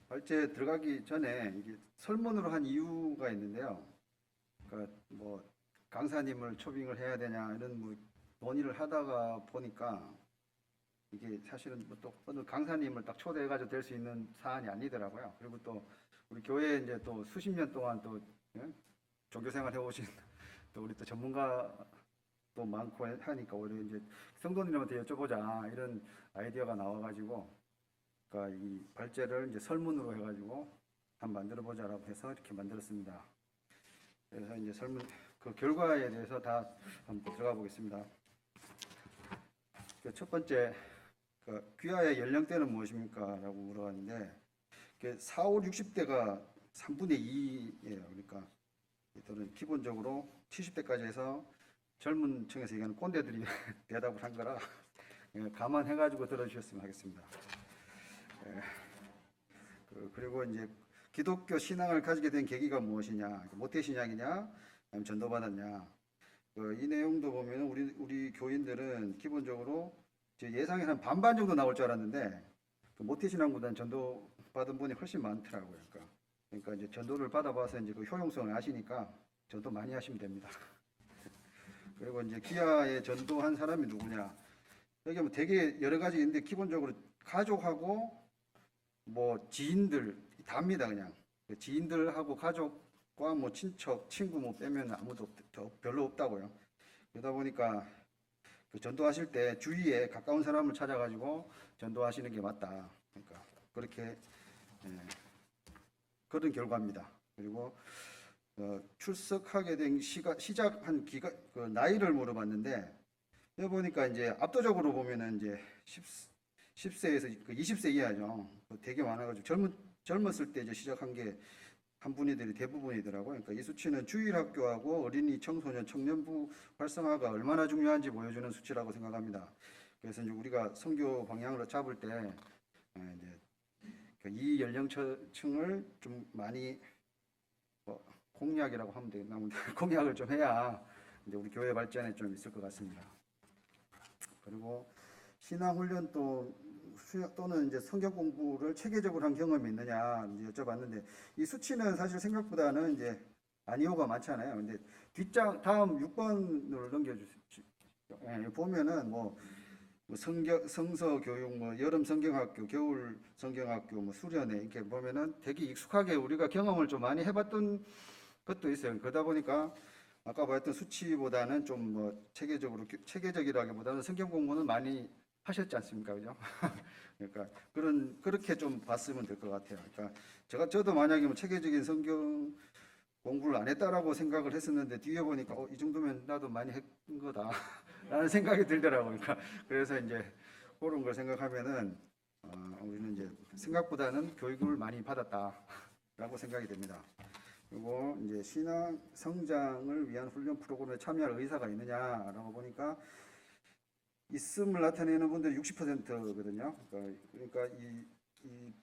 발제 들어가기 전에 이게 설문으로 한 이유가 있는데요. 그러니까 뭐 강사님을 초빙을 해야 되냐 이런 뭐 논의를 하다가 보니까 이게 사실은 뭐또 어느 강사님을 딱 초대해가지고 될 수 있는 사안이 아니더라고요. 그리고 또 우리 교회에 이제 또 수십 년 동안 또 예? 종교 생활 해오신 또 우리 또 전문가도 많고 하니까 오히려 이제 성도님한테 여쭤보자 이런 아이디어가 나와가지고 그러니까 이 발제를 이제 설문으로 해가지고 한번 만들어 보자라고 해서 이렇게 만들었습니다. 그래서 이제 설문 그 결과에 대해서 다 한번 들어가 보겠습니다. 그 첫 번째 그 귀하의 연령대는 무엇입니까?라고 물어봤는데 4, 5, 60대가 3분의 2예요. 그러니까 또는 기본적으로 70대까지 해서 젊은 층에서 얘기하는 꼰대들이 대답을 한 거라 감안해가지고 들어주셨으면 하겠습니다. 그리고 이제 기독교 신앙을 가지게 된 계기가 무엇이냐? 모태 신앙이냐? 아니면 전도받았냐? 이 내용도 보면 우리 교인들은 기본적으로 예상에는 한 반반 정도 나올 줄 알았는데 모태 신앙보다는 전도 받은 분이 훨씬 많더라고요. 그러니까 이제 전도를 받아봐서 이제 그 효용성을 아시니까 전도 많이 하시면 됩니다. 그리고 이제 기아에 전도한 사람이 누구냐? 여기 뭐 되게 여러 가지 있는데 기본적으로 가족하고 뭐 지인들 답니다 그냥 지인들하고 가족과 뭐 친척 친구 뭐 빼면 아무도 별로 없다고요. 그러다 보니까 그 전도하실 때 주위에 가까운 사람을 찾아가지고 전도하시는 게 맞다. 그러니까 그렇게 그런 결과입니다. 그리고 출석하게 된 시작한 기간 그 나이를 물어봤는데 여기 보니까 이제 압도적으로 보면은 이제 10세에서 그 20세 이하죠. 되게 많아가지고 젊었을 때 이제 시작한 게 한 분이들이 대부분이더라고요. 그러니까 이 수치는 주일학교하고 어린이, 청소년, 청년부 활성화가 얼마나 중요한지 보여주는 수치라고 생각합니다. 그래서 이제 우리가 선교 방향으로 잡을 때 이제 이 연령층을 좀 많이 공약이라고 하면 되겠나? 공약을 좀 해야 이제 우리 교회 발전에 좀 있을 것 같습니다. 그리고 신앙훈련 또는 이제 성경 공부를 체계적으로 한 경험이 있느냐 이제 여쭤봤는데 이 수치는 사실 생각보다는 이제 아니오가 많잖아요. 근데 다음 6번으로 넘겨주시죠. 예, 보면은 뭐 성서 교육, 뭐 여름 성경학교, 겨울 성경학교, 뭐 수련회 이렇게 보면은 되게 익숙하게 우리가 경험을 좀 많이 해봤던 것도 있어요. 그러다 보니까 아까 봤던 수치보다는 좀 뭐 체계적이라기보다는 성경 공부는 많이 하셨지 않습니까, 그죠? 그러니까 그렇게 좀 봤으면 될 것 같아요. 그러니까 저도 만약에 뭐 체계적인 성경 공부를 안 했다라고 생각을 했었는데 뒤에 보니까 이 정도면 나도 많이 한 거다라는 생각이 들더라고요. 그러니까 그래서 이제 그런 걸 생각하면은 우리는 이제 생각보다는 교육을 많이 받았다라고 생각이 됩니다. 그리고 이제 신앙 성장을 위한 훈련 프로그램에 참여할 의사가 있느냐라고 보니까 있음을 나타내는 분들이 60%거든요. 그러니까 이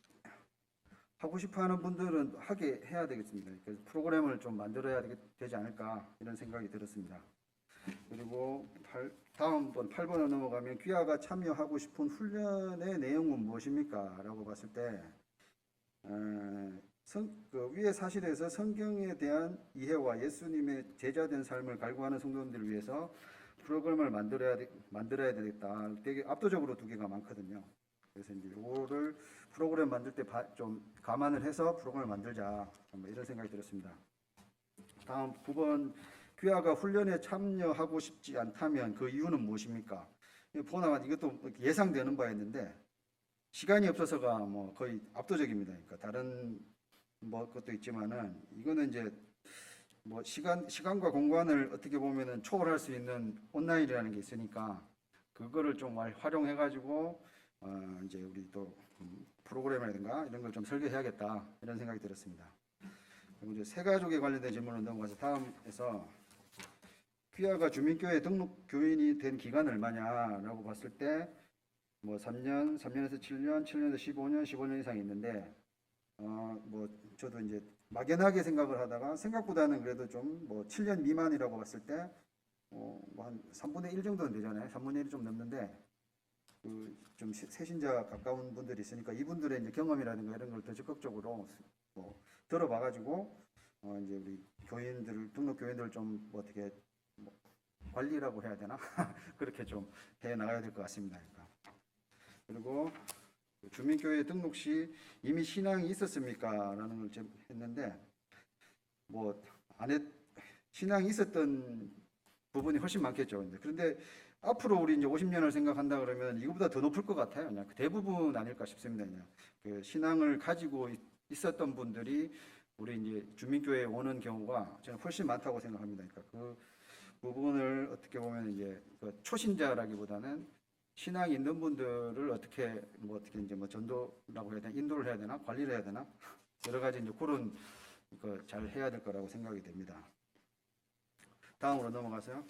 하고 싶어 하는 분들은 하게 해야 되겠습니다. 그래서 프로그램을 좀 만들어야 되지 않을까 이런 생각이 들었습니다. 그리고 다음번 8번으로 넘어가면 귀하가 참여하고 싶은 훈련의 내용은 무엇입니까? 라고 봤을 때 그 위의 사실에서 성경에 대한 이해와 예수님의 제자된 삶을 갈구하는 성도님들을 위해서 프로그램을 만들어야 되겠다. 되게 압도적으로 두 개가 많거든요. 그래서 이제 이거를 프로그램 만들 때 좀 감안을 해서 프로그램을 만들자. 뭐 이런 생각이 들었습니다. 다음 9번 귀하가 훈련에 참여하고 싶지 않다면 그 이유는 무엇입니까? 보나 이것도 예상되는 바였는데 시간이 없어서가 뭐 거의 압도적입니다. 그러니까 다른 뭐 것도 있지만은 이거는 이제 뭐 시간과 공간을 어떻게 보면은 초월할 수 있는 온라인이라는 게 있으니까 그거를 좀 활용해 가지고 이제 우리 또 프로그램이라든가 이런 걸 좀 설계해야겠다 이런 생각이 들었습니다. 그리고 이제 새 가족에 관련된 질문을 넘어가서 다음에서 귀하가 주민교회 등록 교인이 된 기간 얼마냐라고 봤을 때 뭐 3년에서 7년, 7년에서 15년, 15년 이상 있는데 뭐 저도 이제 막연하게 생각을 하다가 생각보다는 그래도 좀 뭐 7년 미만이라고 봤을 때 뭐 한 3분의 1 정도는 되잖아요. 3분의 1이 좀 넘는데 좀 새신자 가까운 분들이 있으니까 이분들의 이제 경험이라든가 이런 걸 더 적극적으로 뭐 들어봐가지고 이제 우리 교인들 등록 교인들을 좀 뭐 어떻게 뭐 관리라고 해야 되나 그렇게 좀 해 나가야 될 것 같습니다. 그러니까. 그리고 주민교회 등록 시 이미 신앙이 있었습니까?라는 걸 좀 했는데 뭐 안에 신앙이 있었던 부분이 훨씬 많겠죠. 그런데 앞으로 우리 이제 50년을 생각한다 그러면 이거보다 더 높을 것 같아요. 그냥 대부분 아닐까 싶습니다. 그냥 그 신앙을 가지고 있었던 분들이 우리 이제 주민교회에 오는 경우가 저는 훨씬 많다고 생각합니다. 그러니까 그 부분을 어떻게 보면 이제 그 초신자라기보다는 신앙이 있는 분들을 어떻게 이제 뭐 전도라고 해야 되나, 인도를 해야 되나, 관리를 해야 되나, 여러 가지 이제 그런 거 잘 해야 될 거라고 생각이 됩니다. 다음으로 넘어가서요.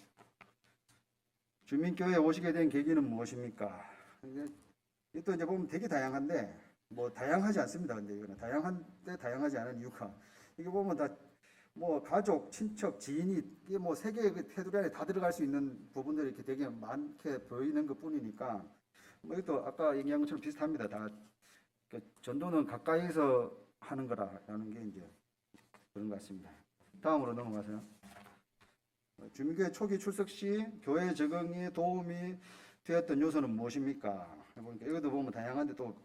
주민교회에 오시게 된 계기는 무엇입니까? 또 이제 보면 되게 다양한데 뭐 다양하지 않습니다. 근데 이거는 다양한데 다양하지 않은 이유가 이게 보면 다 뭐 가족, 친척, 지인이 이게 뭐 세 개의 그 테두리 안에 다 들어갈 수 있는 부분들이 이렇게 되게 많게 보이는 것 뿐이니까 뭐 이것도 아까 얘기한 것처럼 비슷합니다. 다 전도는 가까이서 하는 거라는 게 이제 그런 것 같습니다. 다음으로 넘어가세요. 주민교회 초기 출석 시 교회 적응에 도움이 되었던 요소는 무엇입니까? 보니까 이것도 보면 다양한데 또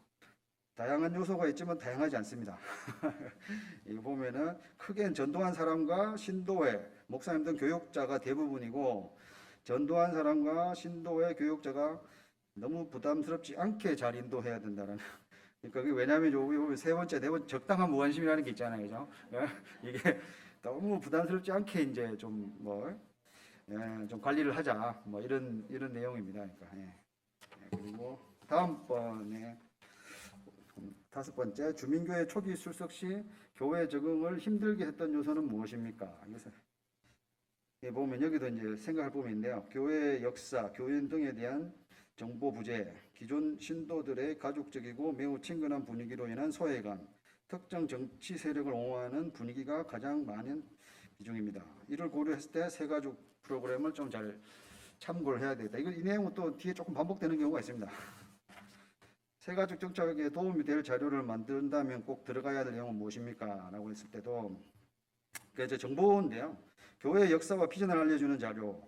다양한 요소가 있지만 다양하지 않습니다. 이거 보면은 크게는 전도한 사람과 신도회, 목사님 등 교육자가 대부분이고 전도한 사람과 신도회 교육자가 너무 부담스럽지 않게 잘 인도해야 된다는. 그러니까 그게 왜냐하면 여기 보면 세 번째, 네 번째 적당한 무관심이라는 게 있잖아요, 그죠? 이게 너무 부담스럽지 않게 이제 좀 좀 관리를 하자, 뭐 이런 내용입니다. 그러니까 그리고 다음번에 5번째, 주민교회 초기 출석 시 교회 적응을 힘들게 했던 요소는 무엇입니까? 이것을 보면 여기도 이제 생각할 부분이 있는데요. 교회의 역사, 교인 등에 대한 정보 부재, 기존 신도들의 가족적이고 매우 친근한 분위기로 인한 소외감, 특정 정치 세력을 옹호하는 분위기가 가장 많은 비중입니다. 이를 고려했을 때 새가족 프로그램을 좀 잘 참고를 해야 되겠다. 이 내용은 또 뒤에 조금 반복되는 경우가 있습니다. 새가족 정착에 도움이 될 자료를 만든다면 꼭 들어가야 될 내용은 무엇입니까? 라고 했을 때도 이제 정보인데요. 교회의 역사와 비전을 알려주는 자료,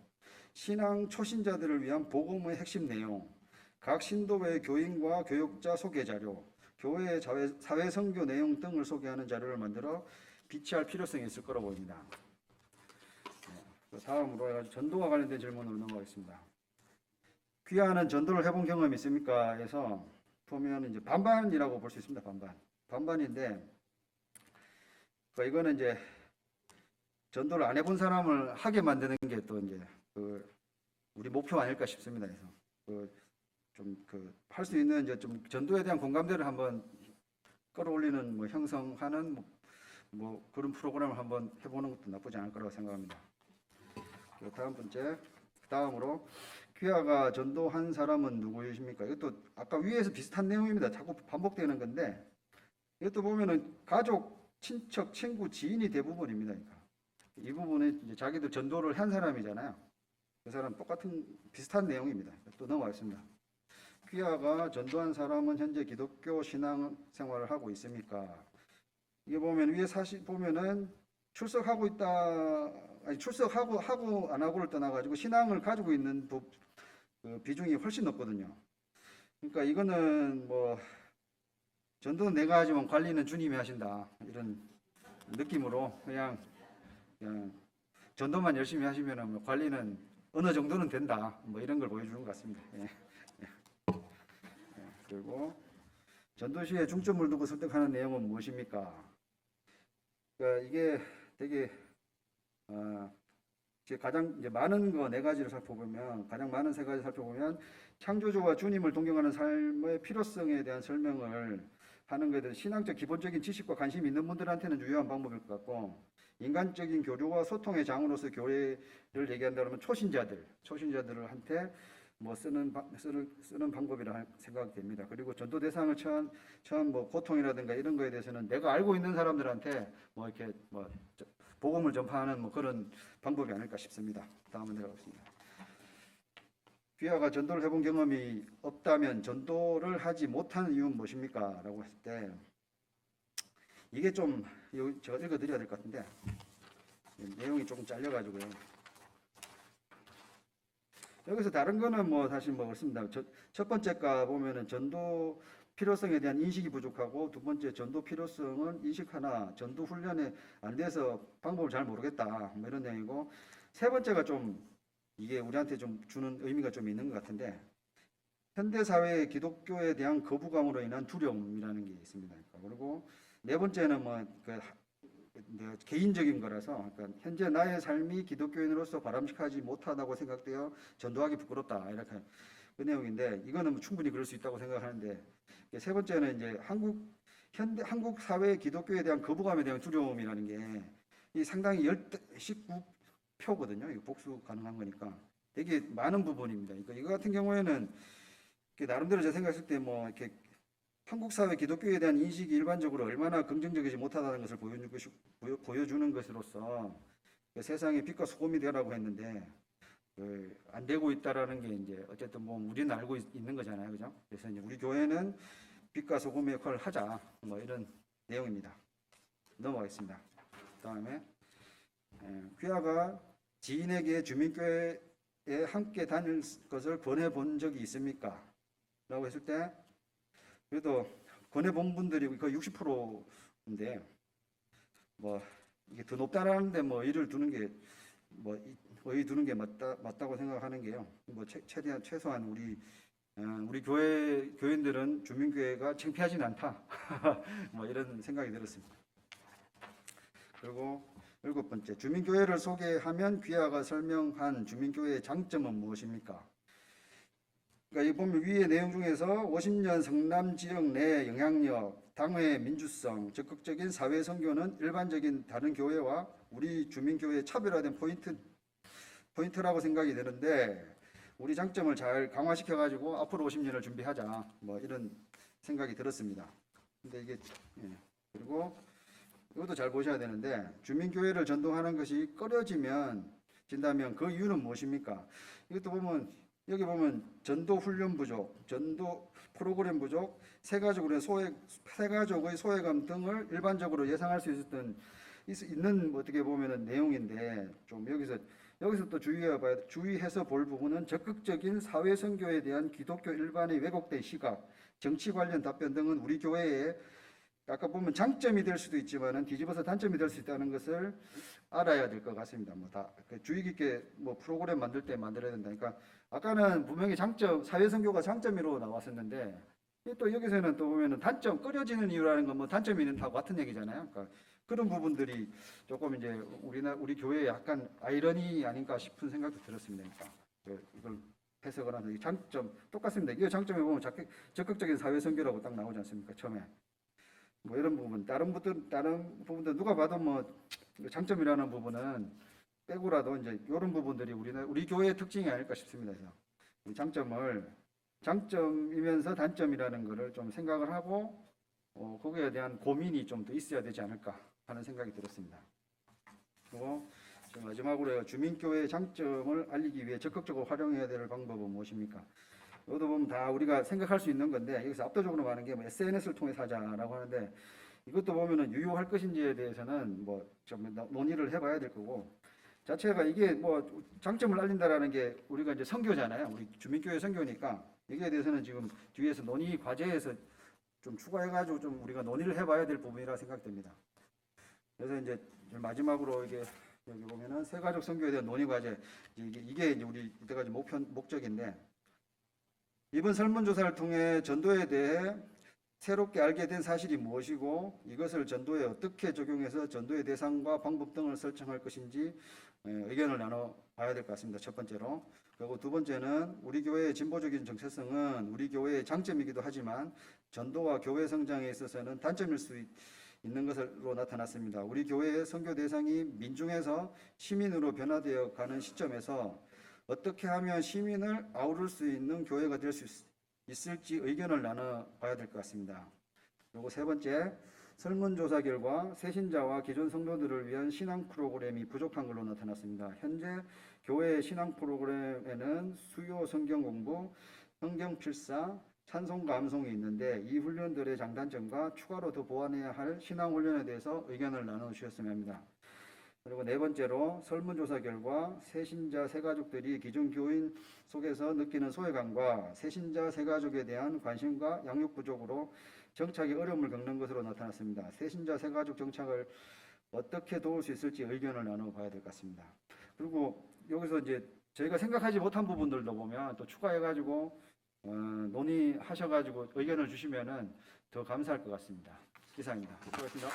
신앙 초신자들을 위한 복음의 핵심 내용, 각 신도회 교인과 교육자 소개 자료, 교회의 사회 선교 내용 등을 소개하는 자료를 만들어 비치할 필요성이 있을 거라고 보입니다. 다음으로 전도와 관련된 질문으로 넘어가겠습니다. 귀하는 전도를 해본 경험이 있습니까? 해서 보면 이제 반반이라고 볼 수 있습니다. 반반인데 그러니까 이거는 이제 전도를 안 해본 사람을 하게 만드는 게 또 이제 우리 목표 아닐까 싶습니다. 그래서 좀 할 수 있는 이제 좀 전도에 대한 공감대를 한번 끌어올리는 뭐 형성하는 뭐 그런 프로그램을 한번 해보는 것도 나쁘지 않을 거라고 생각합니다. 다음으로 귀하가 전도한 사람은 누구이십니까? 이것도 아까 위에서 비슷한 내용입니다. 자꾸 반복되는 건데 이것도 보면은 가족, 친척, 친구, 지인이 대부분입니다. 그러니까 이 부분은 이제 자기들 전도를 한 사람이잖아요. 그 사람 똑같은 비슷한 내용입니다. 또 넘어가겠습니다. 귀하가 전도한 사람은 현재 기독교 신앙 생활을 하고 있습니까? 이게 보면 위에 사실 보면은 출석하고 있다, 아니 출석하고 하고 안 하고를 떠나가지고 신앙을 가지고 있는 비중이 훨씬 높거든요. 그러니까 이거는 뭐 전도는 내가 하지만 관리는 주님이 하신다 이런 느낌으로 그냥 전도만 열심히 하시면 뭐 관리는 어느 정도는 된다 뭐 이런 걸 보여주는 것 같습니다. 그리고 전도 시에 중점을 두고 설득하는 내용은 무엇입니까? 그러니까 이게 되게 가장 이제 많은 거 네 가지를 살펴보면 가장 많은 세 가지 살펴보면 창조주와 주님을 동경하는 삶의 필요성에 대한 설명을 하는 것에 대해서 신앙적 기본적인 지식과 관심이 있는 분들한테는 유효한 방법일 것 같고 인간적인 교류와 소통의 장으로서 교회를 얘기한다면 초신자들한테 뭐 쓰는 방법이라 생각이 됩니다. 그리고 전도 대상을 처한 뭐 고통이라든가 이런 거에 대해서는 내가 알고 있는 사람들한테 뭐 이렇게 뭐 복음을 전파하는 뭐 그런 방법이 아닐까 싶습니다. 다음은 내려가겠습니다. 귀하가 전도를 해본 경험이 없다면 전도를 하지 못하는 이유는 무엇입니까? 라고 했을 때 이게 좀 제가 읽어드려야 될 것 같은데 내용이 조금 잘려가지고요. 여기서 다른 거는 뭐 사실 뭐 없습니다. 첫 번째 가 보면은 전도 필요성에 대한 인식이 부족하고, 두 번째 전도 필요성은 인식하나 전도 훈련에 안 돼서 방법을 잘 모르겠다, 뭐 이런 내용이고, 세 번째가 좀 이게 우리한테 좀 주는 의미가 좀 있는 것 같은데, 현대 사회의 기독교에 대한 거부감으로 인한 두려움이라는 게 있습니다. 그리고 네 번째는 개인적인 거라서, 그러니까 현재 나의 삶이 기독교인으로서 바람직하지 못하다고 생각되어 전도하기 부끄럽다, 이렇게 그 내용인데, 이거는 충분히 그럴 수 있다고 생각하는데, 세 번째는 이제 한국 사회 기독교에 대한 거부감에 대한 두려움이라는 게 이 상당히 19표거든요. 이거 복수 가능한 거니까 되게 많은 부분입니다. 그러니까 이거 같은 경우에는 나름대로 제가 생각했을 때 뭐 이렇게 한국 사회 기독교에 대한 인식이 일반적으로 얼마나 긍정적이지 못하다는 것을 보여주는 것으로서 세상에 빛과 소금이 되라고 했는데 안 되고 있다라는 게 이제 어쨌든 뭐 우리는 알고 있는 거잖아요, 그죠? 그래서 이제 우리 교회는 빛과 소금의 역할을 하자, 뭐 이런 내용입니다. 넘어가겠습니다. 다음에 귀하가 지인에게 주민교회에 함께 다닐 것을 권해본 적이 있습니까? 라고 했을 때 그래도 권해본 분들이 거의 60%인데 뭐 이게 더 높다라는데 뭐 의의를 두는 게 의의 두는 게 맞다고 생각하는 게요. 뭐 최대한 최소한 우리 교인들은 주민교회가 창피하진 않다. 뭐 이런 생각이 들었습니다. 그리고 7번째, 주민교회를 소개하면 귀하가 설명한 주민교회의 장점은 무엇입니까? 그러니까 이 보면 위의 내용 중에서 50년 성남 지역 내 영향력, 당회 민주성, 적극적인 사회 선교는 일반적인 다른 교회와 우리 주민교회의 차별화된 포인트라고 생각이 되는데, 우리 장점을 잘 강화시켜 가지고 앞으로 50년을 준비하자, 뭐 이런 생각이 들었습니다. 근데 이게 그리고 이것도 잘 보셔야 되는데, 주민교회를 전도하는 것이 꺼려진다면 그 이유는 무엇입니까? 이것도 보면 여기 보면 전도 훈련 부족, 전도 프로그램 부족, 세가족의 소외감 등을 일반적으로 예상할 수 있는 어떻게 보면은 내용인데, 좀 여기서 또 주의해서 볼 부분은 적극적인 사회 선교에 대한 기독교 일반의 왜곡된 시각, 정치 관련 답변 등은 우리 교회에 아까 보면 장점이 될 수도 있지만은 뒤집어서 단점이 될 수 있다는 것을 알아야 될 것 같습니다. 뭐 다 주의 깊게 뭐 프로그램 만들 때 만들어야 된다. 그러니까 아까는 분명히 사회 선교가 장점으로 나왔었는데, 또 여기서는 또 보면은 단점, 꺼려지는 이유라는 건 뭐 단점이 있는 다 같은 얘기잖아요. 그러니까 그런 부분들이 조금 이제 우리 교회에 약간 아이러니 아닌가 싶은 생각도 들었습니다. 그러니까 이걸 해석을 하는 장점 똑같습니다. 이 장점에 보면 적극적인 사회 선교라고 딱 나오지 않습니까? 처음에. 뭐 이런 부분, 다른 부분들 누가 봐도 뭐 장점이라는 부분은 빼고라도 이제 이런 부분들이 우리 교회의 특징이 아닐까 싶습니다. 그래서 장점이면서 단점이라는 거를 좀 생각을 하고 거기에 대한 고민이 좀 더 있어야 되지 않을까 하는 생각이 들었습니다. 그리고 마지막으로 주민교회의 장점을 알리기 위해 적극적으로 활용해야 될 방법은 무엇입니까? 이것도 보면 다 우리가 생각할 수 있는 건데, 여기서 압도적으로 많은 게 SNS를 통해 하자라고 하는데, 이것도 보면은 유효할 것인지에 대해서는 뭐 좀 논의를 해봐야 될 거고, 자체가 이게 뭐 장점을 알린다라는 게 우리가 이제 선교잖아요. 우리 주민교회 선교니까 여기에 대해서는 지금 뒤에서 논의 과제에서 좀 추가해가지고 좀 우리가 논의를 해봐야 될 부분이라 생각됩니다. 그래서 이제 마지막으로 여기 보면은 새가족 선교에 대한 논의 과제, 이게 이제 우리 이때까지 목적인데, 이번 설문조사를 통해 전도에 대해 새롭게 알게 된 사실이 무엇이고, 이것을 전도에 어떻게 적용해서 전도의 대상과 방법 등을 설정할 것인지 의견을 나눠봐야 될 것 같습니다. 첫 번째로. 그리고 두 번째는 우리 교회의 진보적인 정체성은 우리 교회의 장점이기도 하지만 전도와 교회 성장에 있어서는 단점일 수 있는 것으로 나타났습니다. 우리 교회의 선교 대상이 민중에서 시민으로 변화되어 가는 시점에서 어떻게 하면 시민을 아우를 수 있는 교회가 될 수 있을지 의견을 나눠봐야 될 것 같습니다. 그리고 세 번째, 설문조사 결과 새신자와 기존 성도들을 위한 신앙 프로그램이 부족한 걸로 나타났습니다. 현재 교회의 신앙 프로그램에는 수요 성경 공부, 성경 필사, 찬송 감송이 있는데 이 훈련들의 장단점과 추가로 더 보완해야 할 신앙 훈련에 대해서 의견을 나눠 주셨으면 합니다. 그리고 네 번째로 설문조사 결과 새신자 새가족들이 기존 교인 속에서 느끼는 소외감과 새신자 새가족에 대한 관심과 양육 부족으로 정착에 어려움을 겪는 것으로 나타났습니다. 새신자 새가족 정착을 어떻게 도울 수 있을지 의견을 나눠봐야 될 것 같습니다. 그리고 여기서 이제 저희가 생각하지 못한 부분들도 보면 또 추가해가지고 논의하셔가지고 의견을 주시면은 더 감사할 것 같습니다. 이상입니다. 수고하셨습니다.